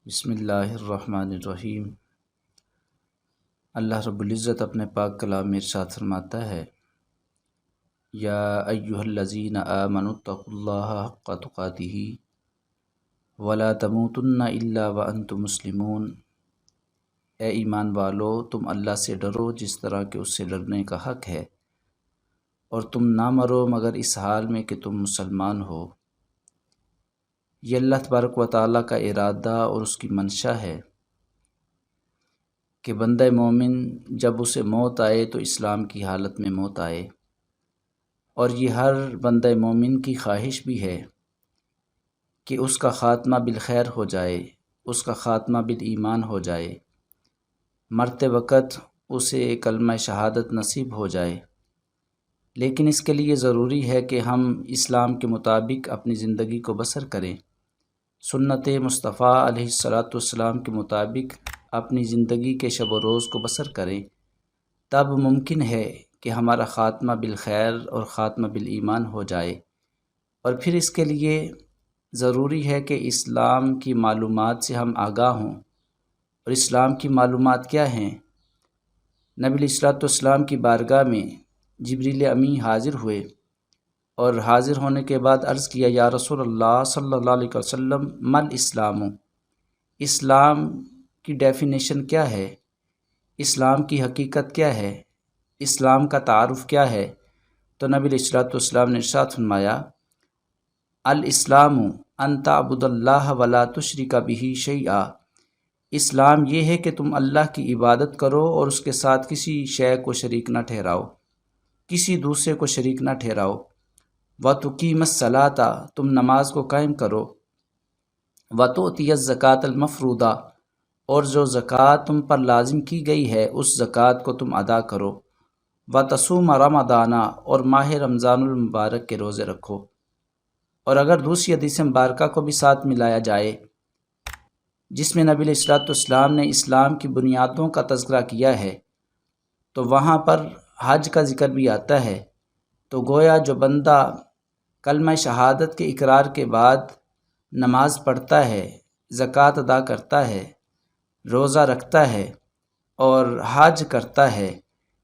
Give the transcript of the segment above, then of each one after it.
بسم اللہ الرحمن الرحیم۔ اللہ رب العزت اپنے پاک کلام میں ارشاد فرماتا ہے، یا ایہا الذین آمنوا اتقوا اللہ حق تقاتہ ولا تموتن الا وانتم مسلمون۔ اے ایمان والو، تم اللہ سے ڈرو جس طرح کہ اس سے ڈرنے کا حق ہے، اور تم نہ مرو مگر اس حال میں کہ تم مسلمان ہو۔ یہ اللہ تبارک و تعالیٰ کا ارادہ اور اس کی منشا ہے کہ بندہ مومن جب اسے موت آئے تو اسلام کی حالت میں موت آئے، اور یہ ہر بندہ مومن کی خواہش بھی ہے کہ اس کا خاتمہ بالخیر ہو جائے، اس کا خاتمہ بالایمان ہو جائے، مرتے وقت اسے کلمہ شہادت نصیب ہو جائے۔ لیکن اس کے لیے ضروری ہے کہ ہم اسلام کے مطابق اپنی زندگی کو بسر کریں، سنت مصطفیٰ علیہ السلام کے مطابق اپنی زندگی کے شب و روز کو بسر کریں، تب ممکن ہے کہ ہمارا خاتمہ بالخیر اور خاتمہ بالایمان ہو جائے۔ اور پھر اس کے لیے ضروری ہے کہ اسلام کی معلومات سے ہم آگاہ ہوں۔ اور اسلام کی معلومات کیا ہیں؟ نبی علیہ السلام کی بارگاہ میں جبریل امی حاضر ہوئے، اور حاضر ہونے کے بعد عرض کیا، یا رسول اللہ صلی اللہ علیہ وسلم مل اسلام، اسلام کی ڈیفینیشن کیا ہے؟ اسلام کی حقیقت کیا ہے؟ اسلام کا تعارف کیا ہے؟ تو نبی علیہ السلام نے ارشاد فرمایا، الاسلام ان تعبد اللہ ولا تشرک بہ شیئا۔ اسلام یہ ہے کہ تم اللہ کی عبادت کرو اور اس کے ساتھ کسی شے کو شریک نہ ٹھہراؤ، کسی دوسرے کو شریک نہ ٹھہراؤ۔ وَتُقِيمَ الصَّلَاةَ، تم نماز کو قائم کرو۔ وَتُؤْتِيَ الزَّكَاةَ الْمَفْرُوضَةَ، اور جو زکوٰۃ تم پر لازم کی گئی ہے اس زکوٰۃ کو تم ادا کرو۔ وَتَصُومَ رَمَضَانَ، اور ماہ رمضان المبارک کے روزے رکھو۔ اور اگر دوسری حدیث مبارکہ کو بھی ساتھ ملایا جائے جس میں نبی علیہ السلام نے اسلام کی بنیادوں کا تذکرہ کیا ہے، تو وہاں پر حج کا ذکر بھی آتا ہے۔ تو گویا جو بندہ کلمہ شہادت کے اقرار کے بعد نماز پڑھتا ہے، زکوٰۃ ادا کرتا ہے، روزہ رکھتا ہے اور حج کرتا ہے،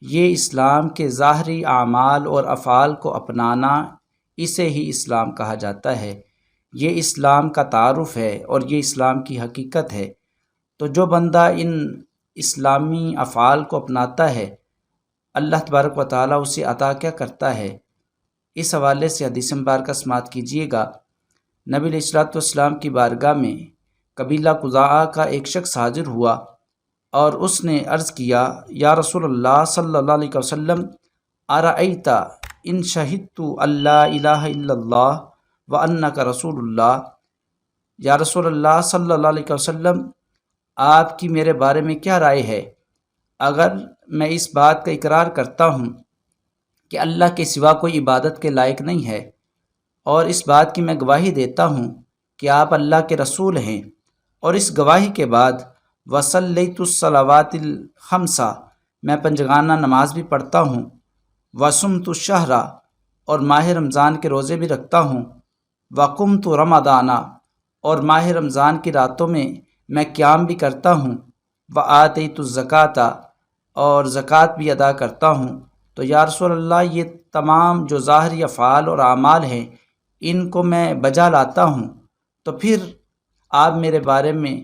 یہ اسلام کے ظاہری اعمال اور افعال کو اپنانا، اسے ہی اسلام کہا جاتا ہے۔ یہ اسلام کا تعارف ہے اور یہ اسلام کی حقیقت ہے۔ تو جو بندہ ان اسلامی افعال کو اپناتا ہے، اللہ تبارک و تعالیٰ اسے عطا کیا کرتا ہے؟ اس حوالے سے حدیث مبارکہ سماعت کیجیے گا۔ نبی علیہ السلام کی بارگاہ میں قبیلہ خزاعہ کا ایک شخص حاضر ہوا، اور اس نے عرض کیا، یا رسول اللہ صلی اللہ علیہ وسلم ارأیت ان شہدت اللہ الہ الا اللہ وانک رسول اللہ۔ یا رسول اللہ صلی اللہ علیہ وسلم، آپ کی میرے بارے میں کیا رائے ہے اگر میں اس بات کا اقرار کرتا ہوں کہ اللہ کے سوا کوئی عبادت کے لائق نہیں ہے، اور اس بات کی میں گواہی دیتا ہوں کہ آپ اللہ کے رسول ہیں، اور اس گواہی کے بعد وصلیت الصلوات الخمس، میں پنجگانہ نماز بھی پڑھتا ہوں، وصمت الشہر، اور ماہ رمضان کے روزے بھی رکھتا ہوں، وقمت رمضان، اور ماہ رمضان کی راتوں میں قیام بھی کرتا ہوں، وآتیت الزکوٰۃ، اور زکوٰۃ بھی ادا کرتا ہوں، تو یا رسول اللہ یہ تمام جو ظاہری افعال اور اعمال ہیں ان کو میں بجا لاتا ہوں، تو پھر آپ میرے بارے میں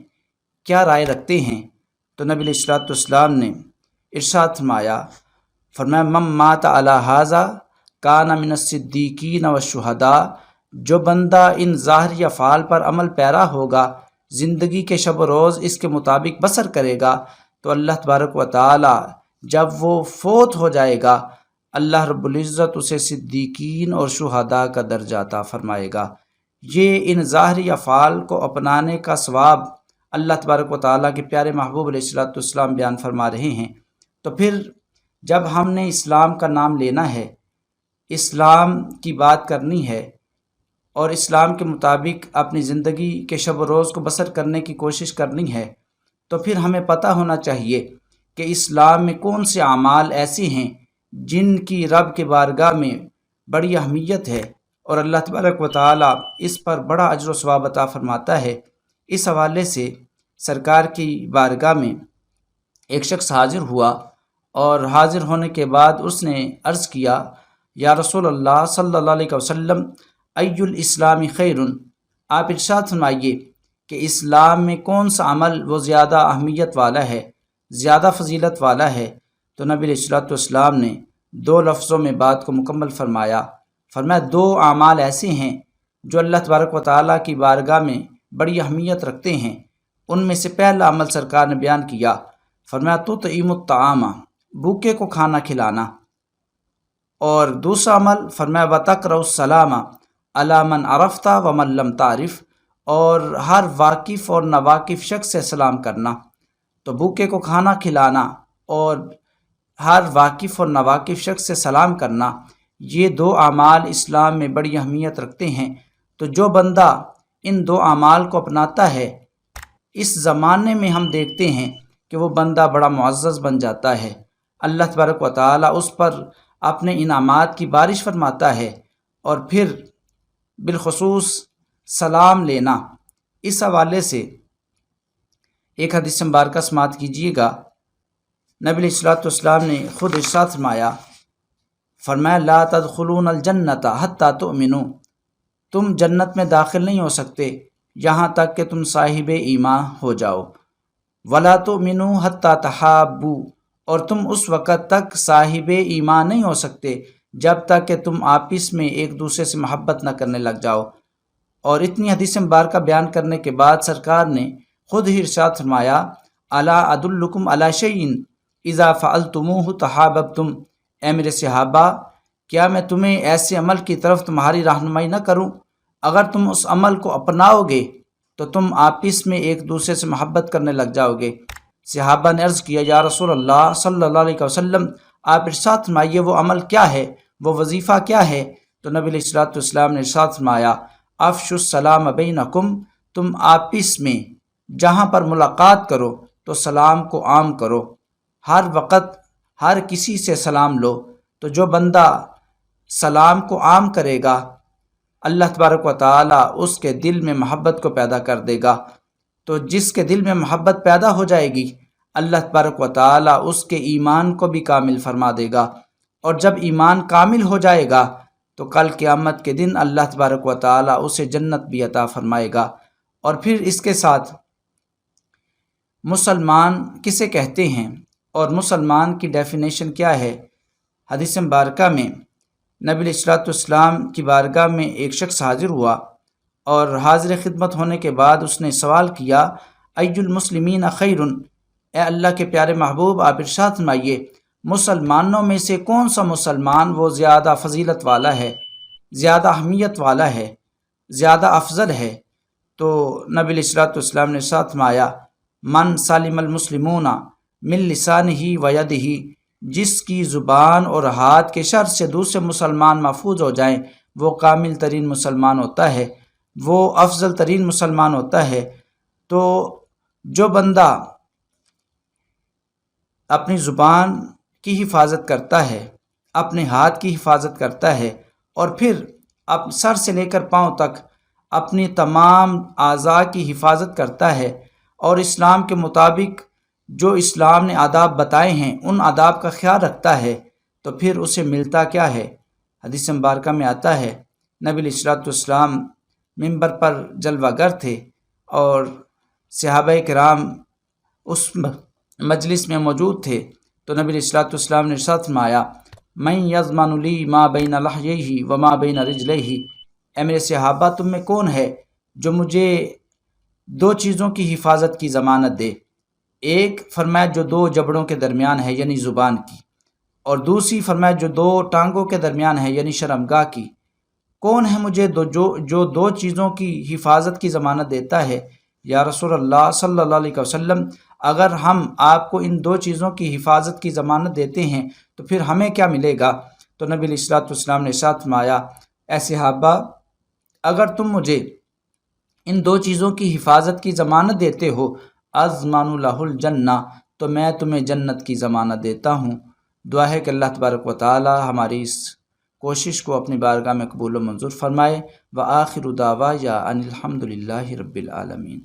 کیا رائے رکھتے ہیں؟ تو نبی علیہ السلام نے ارشاد فرمایا من مات علی ھذا کان من الصدیقین والشہداء، جو بندہ ان ظاہری افعال پر عمل پیرا ہوگا، زندگی کے شب و روز اس کے مطابق بسر کرے گا، تو اللہ تبارک و تعالی جب وہ فوت ہو جائے گا، اللہ رب العزت اسے صدیقین اور شہداء کا درجہ عطا فرمائے گا۔ یہ ان ظاہری افعال کو اپنانے کا ثواب اللہ تبارک و تعالیٰ کے پیارے محبوب علیہ السلام بیان فرما رہے ہیں۔ تو پھر جب ہم نے اسلام کا نام لینا ہے، اسلام کی بات کرنی ہے، اور اسلام کے مطابق اپنی زندگی کے شب و روز کو بسر کرنے کی کوشش کرنی ہے، تو پھر ہمیں پتہ ہونا چاہیے کہ اسلام میں کون سے اعمال ایسے ہیں جن کی رب کے بارگاہ میں بڑی اہمیت ہے، اور اللہ تبارک و تعالیٰ اس پر بڑا اجر و ثواب عطا فرماتا ہے۔ اس حوالے سے سرکار کی بارگاہ میں ایک شخص حاضر ہوا، اور حاضر ہونے کے بعد اس نے عرض کیا، یا رسول اللہ صلی اللہ علیہ وسلم، ای الاسلام خیر، آپ ارشاد فرمائیے کہ اسلام میں کون سا عمل وہ زیادہ اہمیت والا ہے، زیادہ فضیلت والا ہے؟ تو نبی علیہ الصلوۃ والسلام نے 2 لفظوں میں بات کو مکمل فرمایا۔ فرمایا 2 اعمال ایسے ہیں جو اللہ تبارک و تعالیٰ کی بارگاہ میں بڑی اہمیت رکھتے ہیں۔ ان میں سے پہلا عمل سرکار نے بیان کیا، فرمایا تطعیم الطعام، بھوکے کو کھانا کھلانا، اور دوسرا عمل فرمایا وتقرأ السلام علی من عرفت ومن لم تعرف، اور ہر واقف اور ناواقف شخص سے سلام کرنا۔ تو بھوکے کو کھانا کھلانا اور ہر واقف اور ناواقف شخص سے سلام کرنا، یہ 2 اعمال اسلام میں بڑی اہمیت رکھتے ہیں۔ تو جو بندہ ان 2 اعمال کو اپناتا ہے، اس زمانے میں ہم دیکھتے ہیں کہ وہ بندہ بڑا معزز بن جاتا ہے، اللہ تبارک و تعالیٰ اس پر اپنے انعامات کی بارش فرماتا ہے۔ اور پھر بالخصوص سلام لینا، اس حوالے سے ایک حدیث مبارکہ سماعت کیجیے گا۔ نبی علیہ الصلوۃ والسلام نے خود ارشاد فرمایا لا تدخلون الجنت حتی تؤمنوا، تم جنت میں داخل نہیں ہو سکتے یہاں تک کہ تم صاحب ایمان ہو جاؤ، ولا تؤمنوا حتی تحابوا، اور تم اس وقت تک صاحب ایمان نہیں ہو سکتے جب تک کہ تم آپس میں ایک دوسرے سے محبت نہ کرنے لگ جاؤ۔ اور اتنی حدیث مبارکہ بیان کرنے کے بعد سرکار نے خود ہی ارشاد فرمایا الا ادلکم علی شیء اذا فعلتموہ تحاببتم، اے میرے صحابہ، کیا میں تمہیں ایسے عمل کی طرف تمہاری رہنمائی نہ کروں، اگر تم اس عمل کو اپناؤ گے تو تم آپس میں ایک دوسرے سے محبت کرنے لگ جاؤ گے۔ صحابہ نے عرض کیا، یا رسول اللہ صلی اللہ علیہ وسلم، آپ ارشاد فرمائیے وہ عمل کیا ہے، وہ وظیفہ کیا ہے؟ تو نبی علیہ الصلوۃ والسلام نے ارشاد فرمایا افشوا السلام بینکم، تم آپس میں جہاں پر ملاقات کرو تو سلام کو عام کرو، ہر وقت ہر کسی سے سلام لو۔ تو جو بندہ سلام کو عام کرے گا، اللہ تبارک و تعالیٰ اس کے دل میں محبت کو پیدا کر دے گا۔ تو جس کے دل میں محبت پیدا ہو جائے گی، اللہ تبارک و تعالیٰ اس کے ایمان کو بھی کامل فرما دے گا، اور جب ایمان کامل ہو جائے گا تو کل قیامت کے دن اللہ تبارک و تعالیٰ اسے جنت بھی عطا فرمائے گا۔ اور پھر اس کے ساتھ مسلمان کسے کہتے ہیں اور مسلمان کی ڈیفینیشن کیا ہے؟ حدیث مبارکہ میں نبی علیہ الصلوۃ والسلام کی بارگاہ میں ایک شخص حاضر ہوا، اور حاضر خدمت ہونے کے بعد اس نے سوال کیا ای المسلمین خیر، اے اللہ کے پیارے محبوب، آپ ارشاد فرمائیے مسلمانوں میں سے کون سا مسلمان وہ زیادہ فضیلت والا ہے، زیادہ اہمیت والا ہے، زیادہ افضل ہے؟ تو نبی علیہ الصلوۃ والسلام نے ارشاد فرمایا من سلم المسلمون من لسانہ و یدہ، جس کی زبان اور ہاتھ کے شر سے دوسرے مسلمان محفوظ ہو جائیں، وہ کامل ترین مسلمان ہوتا ہے، وہ افضل ترین مسلمان ہوتا ہے۔ تو جو بندہ اپنی زبان کی حفاظت کرتا ہے، اپنے ہاتھ کی حفاظت کرتا ہے، اور پھر سر سے لے کر پاؤں تک اپنی تمام اعضاء کی حفاظت کرتا ہے، اور اسلام کے مطابق جو اسلام نے آداب بتائے ہیں ان آداب کا خیال رکھتا ہے، تو پھر اسے ملتا کیا ہے؟ حدیث مبارکہ میں آتا ہے نبی علیہ الصلوۃ والسلام منبر پر جلوہ گر تھے، اور صحابہ کرام اس مجلس میں موجود تھے۔ تو نبی علیہ الصلوۃ والسلام نے ارشاد فرمایا من یضمن لی ما بین لحییہ وما بین رجلیہ، اے میرے صحابہ، تم میں کون ہے جو مجھے 2 چیزوں کی حفاظت کی ضمانت دے؟ ایک فرمایا جو 2 جبڑوں کے درمیان ہے یعنی زبان کی، اور دوسری فرمایا جو 2 ٹانگوں کے درمیان ہے یعنی شرمگاہ کی۔ کون ہے مجھے جو 2 چیزوں کی حفاظت کی ضمانت دیتا ہے؟ یا رسول اللہ صلی اللہ علیہ وسلم، اگر ہم آپ کو ان 2 چیزوں کی حفاظت کی ضمانت دیتے ہیں تو پھر ہمیں کیا ملے گا؟ تو نبی علیہ الصلوۃ والسلام نے ارشاد فرمایا اے صحابہ، اگر تم مجھے ان 2 چیزوں کی حفاظت کی ضمانت دیتے ہو اضمن لہ الجنہ، تو میں تمہیں جنت کی ضمانت دیتا ہوں۔ دعا ہے کہ اللہ تبارک و تعالی ہماری اس کوشش کو اپنی بارگاہ میں قبول و منظور فرمائے۔ وآخر دعوایا ان الحمد للہ رب العالمین۔